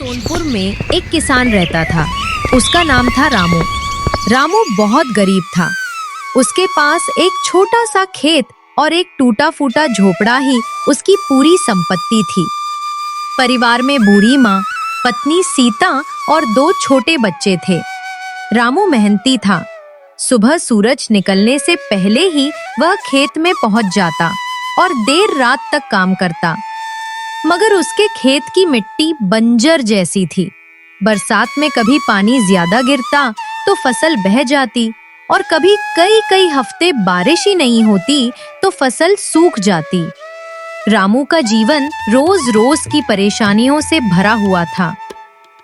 सोनपुर में एक किसान रहता था। उसका नाम था रामू। रामू बहुत गरीब था। उसके पास एक छोटा सा खेत और एक टूटा फूटा झोपड़ा ही उसकी पूरी संपत्ति थी। परिवार में बूढ़ी माँ, पत्नी सीता और 2 छोटे बच्चे थे। रामू मेहनती था। सुबह सूरज निकलने से पहले ही वह खेत में पहुंच जाता और देर रात तक काम करता। मगर उसके खेत की मिट्टी बंजर जैसी थी। बरसात में कभी पानी ज्यादा गिरता तो फसल बह जाती और कभी कई कई हफ्ते बारिश ही नहीं होती तो फसल सूख जाती। रामू का जीवन रोज रोज की परेशानियों से भरा हुआ था।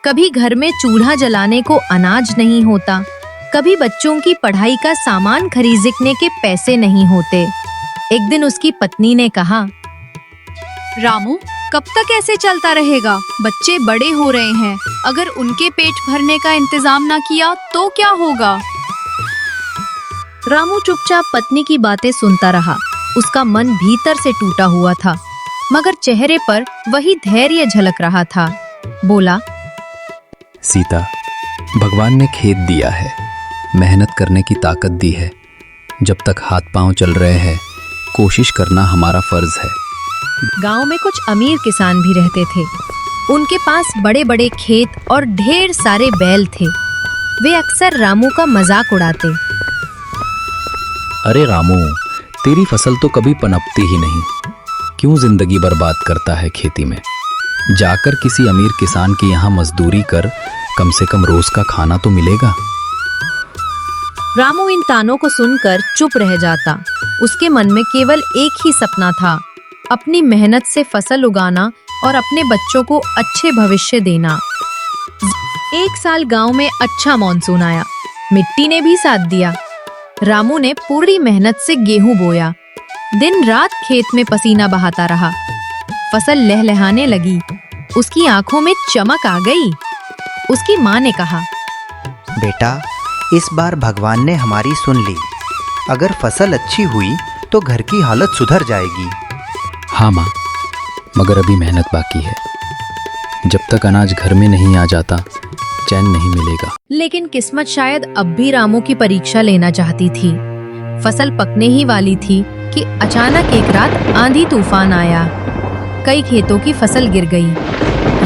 कभी घर में चूल्हा जलाने को अनाज नहीं होता, कभी बच्चों की पढ़ाई का सामान खरीदने के पैसे नहीं होते। एक दिन उसकी पत्नी ने कहा, रामू, कब तक ऐसे चलता रहेगा? बच्चे बड़े हो रहे हैं, अगर उनके पेट भरने का इंतजाम ना किया तो क्या होगा? रामू चुपचाप पत्नी की बातें सुनता रहा। उसका मन भीतर से टूटा हुआ था, मगर चेहरे पर वही धैर्य झलक रहा था। बोला, सीता, भगवान ने खेत दिया है, मेहनत करने की ताकत दी है। जब तक हाथ पांव चल रहे हैं, कोशिश करना हमारा फर्ज है। गांव में कुछ अमीर किसान भी रहते थे। उनके पास बड़े बड़े खेत और ढेर सारे बैल थे। वे अक्सर रामू का मजाक उड़ाते। अरे रामू, तेरी फसल तो कभी पनपती ही नहीं, क्यों जिंदगी बर्बाद करता है खेती में? जाकर किसी अमीर किसान के यहाँ मजदूरी कर, कम से कम रोज का खाना तो मिलेगा। रामू इन तानों को सुनकर चुप रह जाता। उसके मन में केवल एक ही सपना था, अपनी मेहनत से फसल उगाना और अपने बच्चों को अच्छे भविष्य देना। एक साल गांव में अच्छा मॉनसून आया। मिट्टी ने भी साथ दिया। रामू ने पूरी मेहनत से गेहूं बोया। दिन रात खेत में पसीना बहाता रहा। फसल लहलहाने लगी। उसकी आंखों में चमक आ गई। उसकी माँ ने कहा, बेटा, इस बार भगवान ने हमारी सुन ली। अगर फसल अच्छी हुई तो घर की हालत सुधर जाएगी। हाँ माँ, मगर अभी मेहनत बाकी है। जब तक अनाज घर में नहीं आ जाता, चैन नहीं मिलेगा। लेकिन किस्मत शायद अब भी रामू की परीक्षा लेना चाहती थी। फसल पकने ही वाली थी कि अचानक एक रात आंधी तूफान आया। कई खेतों की फसल गिर गई।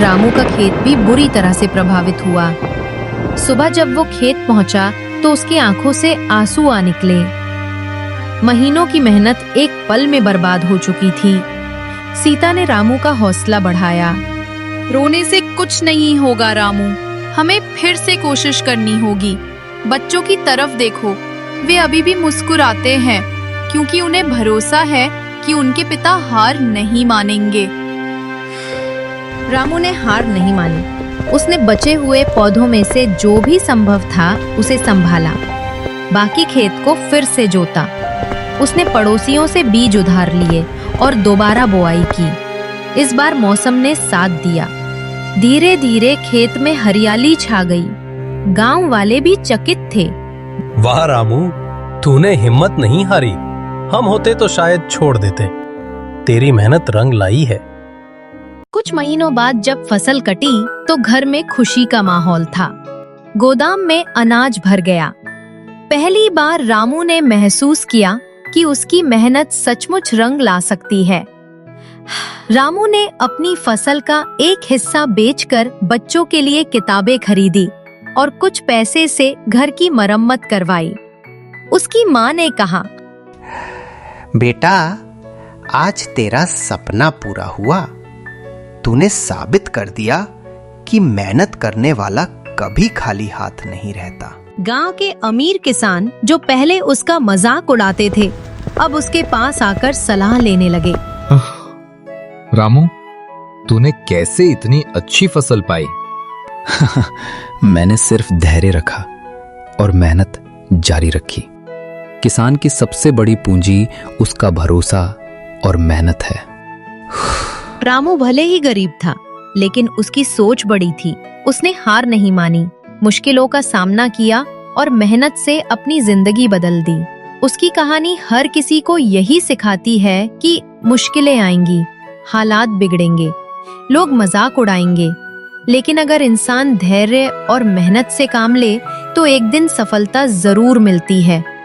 रामू का खेत भी बुरी तरह से प्रभावित हुआ। सुबह जब वो खेत पहुंचा तो उसकी आंखों से आंसू आ निकले। महीनों की मेहनत एक पल में बर्बाद हो चुकी थी। सीता ने रामू का हौसला बढ़ाया। रोने से कुछ नहीं होगा रामू, हमें फिर से कोशिश करनी होगी। बच्चों की तरफ देखो, वे अभी भी मुस्कुराते हैं क्योंकि उन्हें भरोसा है कि उनके पिता हार नहीं मानेंगे। रामू ने हार नहीं मानी। उसने बचे हुए पौधों में से जो भी संभव था उसे संभाला। बाकी खेत को फिर से जोता। उसने पड़ोसियों से बीज उधार लिए और दोबारा बुआई की। इस बार मौसम ने साथ दिया। धीरे धीरे खेत में हरियाली छा गई। गांव वाले भी चकित थे। वाह रामू, तूने हिम्मत नहीं हारी। हम होते तो शायद छोड़ देते। तेरी मेहनत रंग लाई है। कुछ महीनों बाद जब फसल कटी तो घर में खुशी का माहौल था। गोदाम में अनाज भर गया। पहली बार रामू ने महसूस किया कि उसकी मेहनत सचमुच रंग ला सकती है। रामू ने अपनी फसल का एक हिस्सा बेचकर बच्चों के लिए किताबें खरीदी और कुछ पैसे से घर की मरम्मत करवाई। उसकी माँ ने कहा, बेटा, आज तेरा सपना पूरा हुआ। तूने साबित कर दिया कि मेहनत करने वाला कभी खाली हाथ नहीं रहता। गांव के अमीर किसान जो पहले उसका मजाक उड़ाते थे, अब उसके पास आकर सलाह लेने लगे। रामू, तूने कैसे इतनी अच्छी फसल पाई? मैंने सिर्फ धैर्य रखा और मेहनत जारी रखी। किसान की सबसे बड़ी पूंजी उसका भरोसा और मेहनत है। रामू भले ही गरीब था, लेकिन उसकी सोच बड़ी थी। उसने हार नहीं मानी, मुश्किलों का सामना किया और मेहनत से अपनी जिंदगी बदल दी। उसकी कहानी हर किसी को यही सिखाती है कि मुश्किलें आएंगी, हालात बिगड़ेंगे, लोग मजाक उड़ाएंगे, लेकिन अगर इंसान धैर्य और मेहनत से काम ले तो एक दिन सफलता जरूर मिलती है।